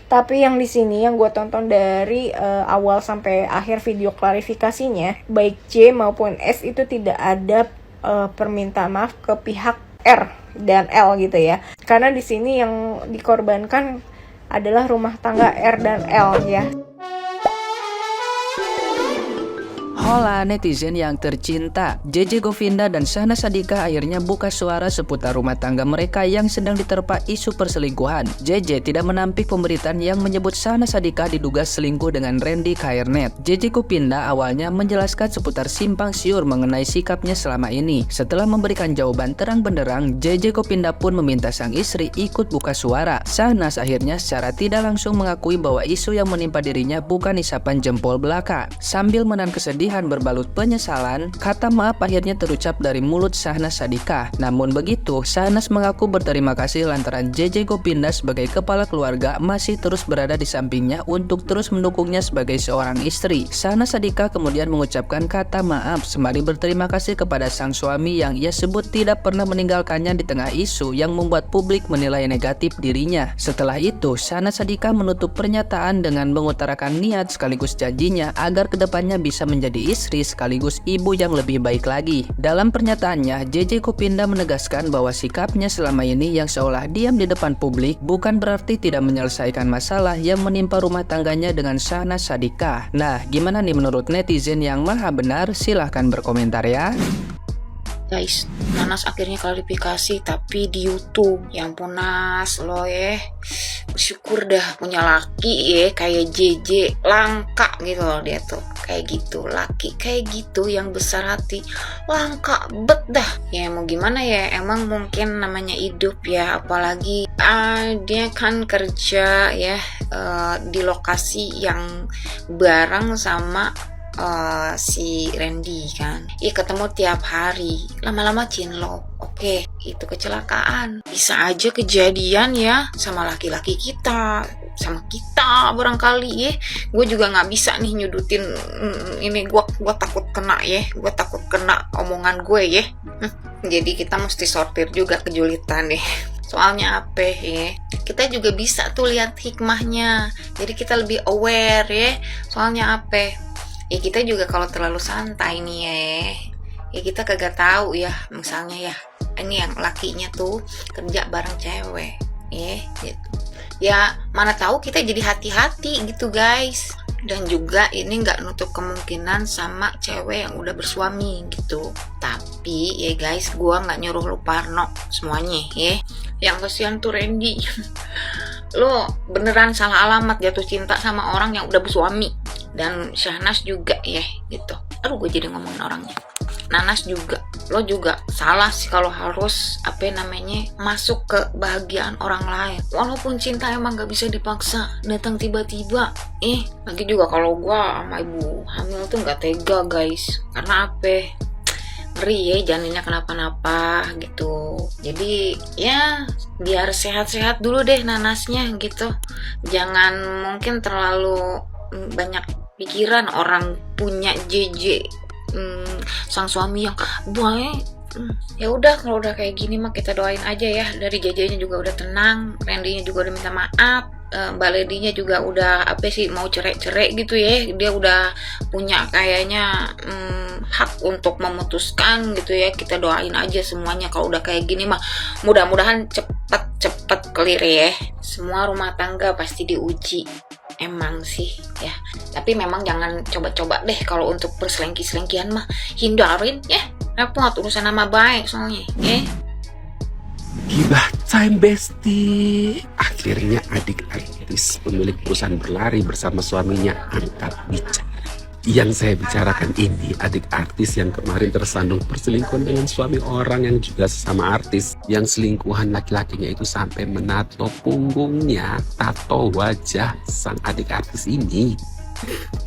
Tapi yang di sini yang gue tonton dari awal sampai akhir video klarifikasinya, baik J maupun S itu tidak ada permintaan maaf ke pihak R dan L gitu ya. Karena di sini yang dikorbankan adalah rumah tangga R dan L ya. Hola netizen yang tercinta, JJ Govinda dan Syahnaz Sadiqah akhirnya buka suara seputar rumah tangga mereka yang sedang diterpa isu perselingkuhan. JJ tidak menampik pemberitaan yang menyebut Syahnaz Sadiqah diduga selingkuh dengan Randy Khairnet. JJ Govinda awalnya menjelaskan seputar simpang siur mengenai sikapnya selama ini. Setelah memberikan jawaban terang benderang, JJ Govinda pun meminta sang istri ikut buka suara. Syahnaz akhirnya secara tidak langsung mengakui bahwa isu yang menimpa dirinya bukan isapan jempol belaka. Sambil menahan kesedihan berbalut penyesalan, kata maaf akhirnya terucap dari mulut Syahnaz Sadiqah. Namun begitu, Syahnaz mengaku berterima kasih lantaran JJ Govinda sebagai kepala keluarga masih terus berada di sampingnya untuk terus mendukungnya sebagai seorang istri. Syahnaz Sadiqah kemudian mengucapkan kata maaf sembari berterima kasih kepada sang suami yang ia sebut tidak pernah meninggalkannya di tengah isu yang membuat publik menilai negatif dirinya. Setelah itu, Syahnaz Sadiqah menutup pernyataan dengan mengutarakan niat sekaligus janjinya agar kedepannya bisa menjadi istri sekaligus ibu yang lebih baik lagi. Dalam pernyataannya, JJ Govinda menegaskan bahwa sikapnya selama ini yang seolah diam di depan publik bukan berarti tidak menyelesaikan masalah yang menimpa rumah tangganya dengan Syahnaz Sadiqah. Nah, gimana nih menurut netizen yang maha benar? Silahkan berkomentar ya. Guys, Nanas akhirnya klarifikasi tapi di YouTube. Yang ampun Nas, lo bersyukur dah punya laki kayak JJ, langka gitu loh dia tuh. Kayak gitu, laki kayak gitu yang besar hati, langka bet dah. Ya mau gimana ya, emang mungkin namanya hidup ya, apalagi dia kan kerja ya di lokasi yang bareng sama si Randy kan. Ketemu tiap hari, lama-lama cinlok. Oke, itu kecelakaan. Bisa aja kejadian ya sama laki-laki kita, sama kita barangkali ya. Gue juga nggak bisa nih nyudutin ini, gue takut kena ya, gue takut kena omongan gue ya. Jadi kita mesti sortir juga kejulitan nih. Soalnya apa ya, kita juga bisa tuh lihat hikmahnya, jadi kita lebih aware ya. Soalnya apa ya, kita juga kalau terlalu santai nih ya kita kagak tahu ya, misalnya ya ini yang lakinya tuh kerja bareng cewek gitu ya, mana tahu kita jadi hati-hati gitu guys. Dan juga ini nggak nutup kemungkinan sama cewek yang udah bersuami gitu. Tapi ya guys, gua nggak nyuruh lu parno semuanya ya. Yang kasihan tuh Randy. Lo beneran salah alamat jatuh cinta sama orang yang udah bersuami. Dan Syahnaz juga ya gitu. Aduh, gue jadi ngomongin orangnya. Nanas juga, lo juga salah sih kalau harus masuk ke bahagiaan orang lain. Walaupun cinta emang gak bisa dipaksa, datang tiba-tiba. Lagi juga kalau gue sama ibu hamil tuh gak tega guys. Karena apa? Ngeri ya janinnya kenapa-napa gitu. Jadi ya biar sehat-sehat dulu deh nanasnya gitu. Jangan mungkin terlalu banyak pikiran orang punya JJ sang suami yang baik. Ya udah, kalau udah kayak gini mah kita doain aja ya. Dari JJ-nya juga udah tenang, Randy-nya juga udah minta maaf, Mbak Lady-nya juga udah mau cerai gitu ya. Dia udah punya kayaknya hak untuk memutuskan gitu ya. Kita doain aja semuanya. Kalau udah kayak gini mah mudah-mudahan cepet clear ya. Semua rumah tangga pasti diuji, emang sih ya. Tapi memang jangan coba-coba deh kalau untuk perselengkihan mah, hindarin ya. Repot urusan nama baik soalnya ya. Gibah time bestie. Akhirnya adik artis pemilik perusahaan berlari bersama suaminya angkat bicara. Yang saya bicarakan ini adik artis yang kemarin tersandung perselingkuhan dengan suami orang yang juga sesama artis. Yang selingkuhan laki-lakinya itu sampai menato punggungnya, tato wajah sang adik artis ini.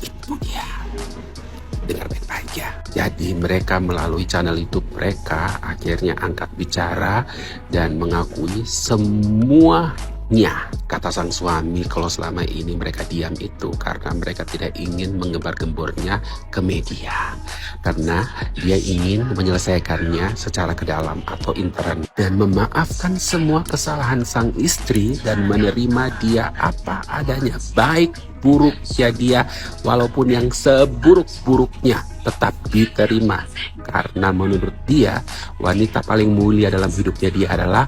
Itu dia. Dengar baik-baik ya. Jadi mereka melalui channel YouTube mereka akhirnya angkat bicara dan mengakui semua buruknya. Kata sang suami kalau selama ini mereka diam itu karena mereka tidak ingin mengembar-gembornya ke media. Karena dia ingin menyelesaikannya secara ke dalam atau intern dan memaafkan semua kesalahan sang istri dan menerima dia apa adanya. Baik buruknya dia walaupun yang seburuk-buruknya tetap diterima. Karena menurut dia wanita paling mulia dalam hidupnya dia adalah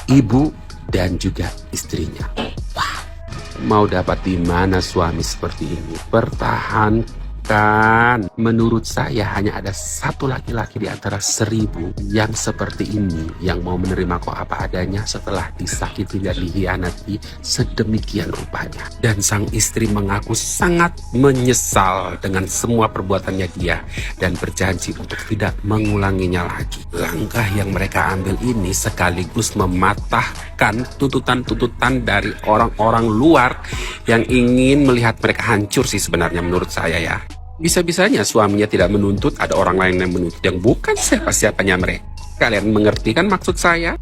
ibu dan juga istrinya. Wah, mau dapat di mana suami seperti ini? Pertahankan. Menurut saya hanya ada satu laki-laki di antara 1000 yang seperti ini, yang mau menerima kau apa adanya setelah disakiti dan dikhianati sedemikian rupanya. Dan sang istri mengaku sangat menyesal dengan semua perbuatannya dia dan berjanji untuk tidak mengulanginya lagi. Langkah yang mereka ambil ini sekaligus mematahkan tuntutan-tuntutan dari orang-orang luar yang ingin melihat mereka hancur sih sebenarnya menurut saya ya. Bisa-bisanya suaminya tidak menuntut, ada orang lain yang menuntut yang bukan siapa-siapanya mereka. Kalian mengerti kan maksud saya?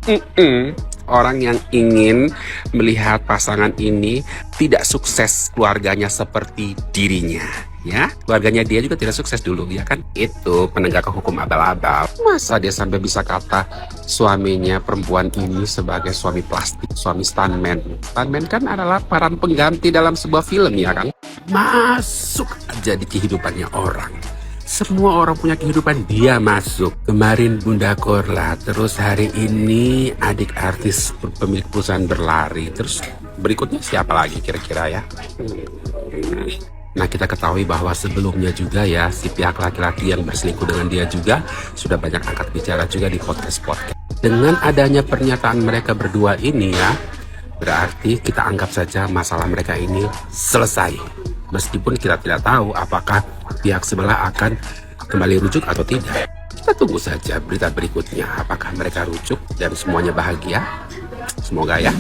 Orang yang ingin melihat pasangan ini tidak sukses keluarganya seperti dirinya. Ya, keluarganya dia juga tidak sukses dulu, ya kan? Itu penegak hukum abal-abal. Masa dia sampai bisa kata suaminya perempuan ini sebagai suami plastik, suami stuntman. Stuntman kan adalah peran pengganti dalam sebuah film, ya kan? Masuk aja di kehidupannya orang. Semua orang punya kehidupan, dia masuk. Kemarin Bunda Korla, terus hari ini adik artis pemilik perusahaan berlari. Terus berikutnya siapa lagi kira-kira ya? Nah, kita ketahui bahwa sebelumnya juga ya si pihak laki-laki yang berselingkuh dengan dia juga sudah banyak angkat bicara juga di podcast-podcast. Dengan adanya pernyataan mereka berdua ini ya, berarti kita anggap saja masalah mereka ini selesai. Meskipun kita tidak tahu apakah pihak sebelah akan kembali rujuk atau tidak. Kita tunggu saja berita berikutnya apakah mereka rujuk dan semuanya bahagia. Semoga ya.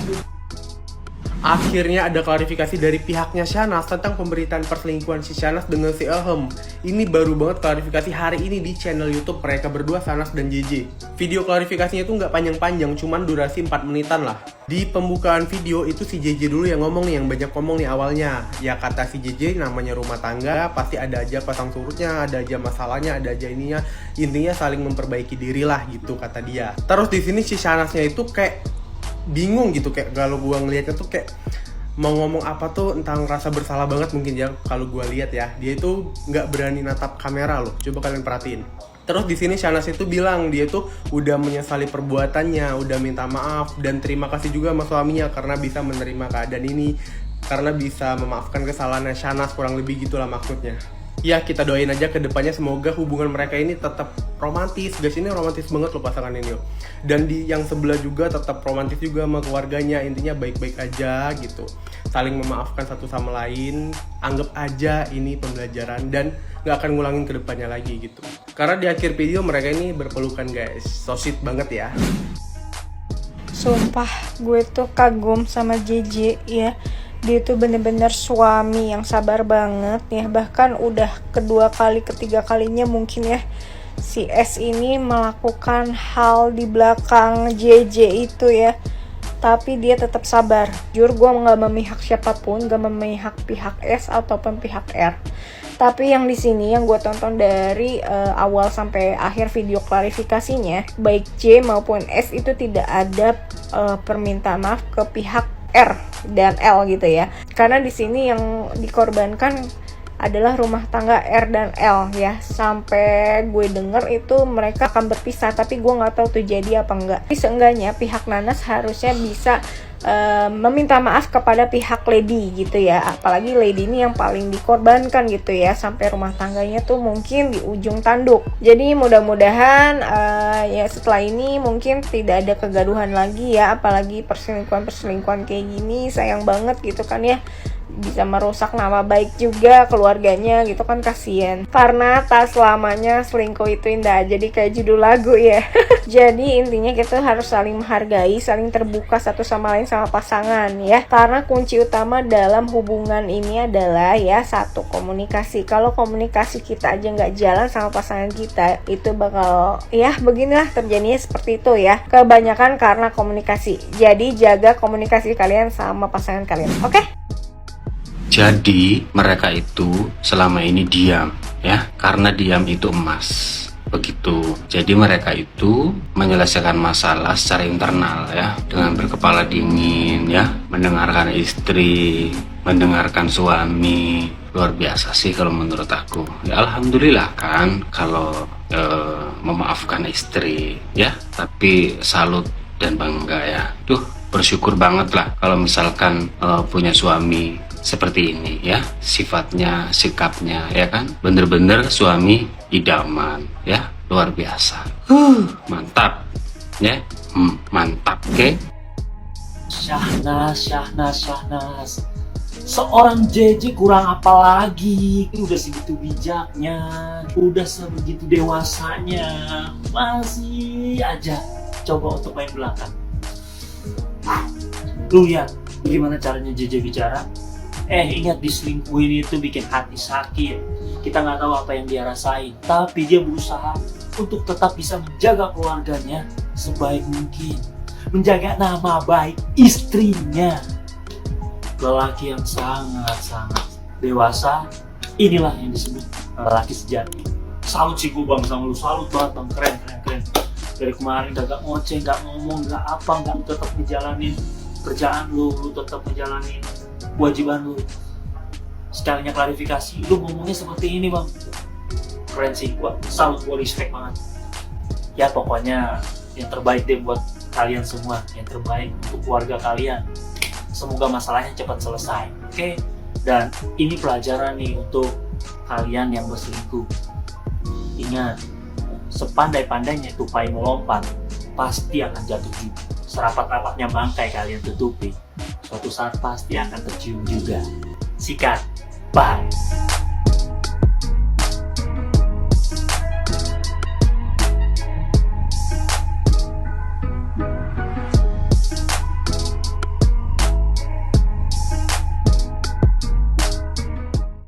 Akhirnya ada klarifikasi dari pihaknya Shahnaz tentang pemberitaan perselingkuhan si Shahnaz dengan si Ilham. Ini baru banget klarifikasi hari ini di channel YouTube mereka berdua, Shahnaz dan JJ. Video klarifikasinya itu nggak panjang-panjang, cuman durasi 4 menitan lah. Di pembukaan video itu si JJ dulu yang ngomong nih, yang banyak ngomong nih awalnya. Ya kata si JJ namanya rumah tangga, pasti ada aja pasang surutnya, ada aja masalahnya, ada aja ininya. Intinya saling memperbaiki diri lah gitu kata dia. Terus di sini si Shahnaznya itu kayak bingung gitu, kayak kalau gua ngeliatnya tuh kayak mau ngomong apa tuh tentang rasa bersalah banget mungkin ya kalau gua lihat ya. Dia itu nggak berani natap kamera loh, coba kalian perhatiin. Terus di sini Shahnaz itu bilang dia tuh udah menyesali perbuatannya, udah minta maaf dan terima kasih juga sama suaminya karena bisa menerima keadaan ini, karena bisa memaafkan kesalahannya Shahnaz, kurang lebih gitulah maksudnya. Ya kita doain aja ke depannya semoga hubungan mereka ini tetap romantis. Guys, ini romantis banget loh pasangan ini loh. Dan di yang sebelah juga tetap romantis juga sama keluarganya. Intinya baik-baik aja gitu. Saling memaafkan satu sama lain. Anggap aja ini pembelajaran dan gak akan ngulangin ke depannya lagi gitu. Karena di akhir video mereka ini berpelukan guys. So sweet banget ya. Sumpah gue tuh kagum sama JJ ya. Dia tuh bener-bener suami yang sabar banget ya. Bahkan udah kedua kali, ketiga kalinya mungkin ya si S ini melakukan hal di belakang JJ itu ya. Tapi dia tetap sabar. Jujur gue gak memihak siapapun, gak memihak pihak S ataupun pihak R. Tapi yang di sini yang gue tonton dari awal sampai akhir video klarifikasinya, baik J maupun S itu tidak ada permintaan maaf ke pihak R dan L gitu ya. Karena di sini yang dikorbankan adalah rumah tangga R dan L ya. Sampai gue denger itu mereka akan berpisah, tapi gue nggak tahu tuh jadi apa enggak. Tapi seenggaknya pihak Nanas harusnya bisa meminta maaf kepada pihak Lady gitu ya. Apalagi Lady ini yang paling dikorbankan gitu ya, sampai rumah tangganya tuh mungkin di ujung tanduk. Jadi mudah-mudahan ya setelah ini mungkin tidak ada kegaduhan lagi ya. Apalagi perselingkuhan kayak gini sayang banget gitu kan ya. bisa merusak nama baik juga keluarganya gitu kan, kasihan. Karena tak selamanya selingkuh itu indah, jadi kayak judul lagu ya. Jadi intinya kita harus saling menghargai, saling terbuka satu sama lain sama pasangan ya. Karena kunci utama dalam hubungan ini adalah ya satu, komunikasi. Kalau komunikasi kita aja nggak jalan sama pasangan kita, itu bakal ya beginilah terjadinya seperti itu ya. Kebanyakan karena komunikasi. Jadi jaga komunikasi kalian sama pasangan kalian. Oke? Jadi mereka itu selama ini diam ya, karena diam itu emas. Begitu. Jadi mereka itu menyelesaikan masalah secara internal ya, dengan berkepala dingin ya, mendengarkan istri, mendengarkan suami. Luar biasa sih kalau menurut aku. Ya alhamdulillah kan kalau memaafkan istri ya, tapi salut dan bangga ya. Duh, bersyukur banget lah kalau misalkan punya suami seperti ini ya, sifatnya, sikapnya ya kan, bener-bener suami idaman ya, luar biasa. Mantap ya, mantap. Oke. Syahnas. Seorang JJ kurang apa lagi? Udah segitu bijaknya, udah sebegitu dewasanya, masih aja coba untuk main belakang. Lu ya, gimana caranya JJ bicara? Ingat, diselingkuhin itu bikin hati sakit. Kita nggak tahu apa yang dia rasain, tapi dia berusaha untuk tetap bisa menjaga keluarganya sebaik mungkin, menjaga nama baik istrinya. Lelaki yang sangat dewasa, inilah yang disebut lelaki sejati. Salut sih gue bang sama lu, salut banget bang, keren. Dari kemarin gak ngoceh, gak ngomong, gak apa, gak tetap ngejalanin kerjaan lu tetap ngejalanin kewajiban lu. Sekalinya klarifikasi, lu ngomongnya seperti ini bang. Keren sih, gua salut, gua respect banget. Ya pokoknya yang terbaik deh buat kalian semua, yang terbaik untuk keluarga kalian. Semoga masalahnya cepat selesai, oke? Dan ini pelajaran nih untuk kalian yang berselingkuh. Ingat, sepandai-pandainya tupai melompat, pasti akan jatuh juga. Serapat-rapatnya bangkai kalian tutupi, suatu saat pasti akan tercium juga. Sikat, bye.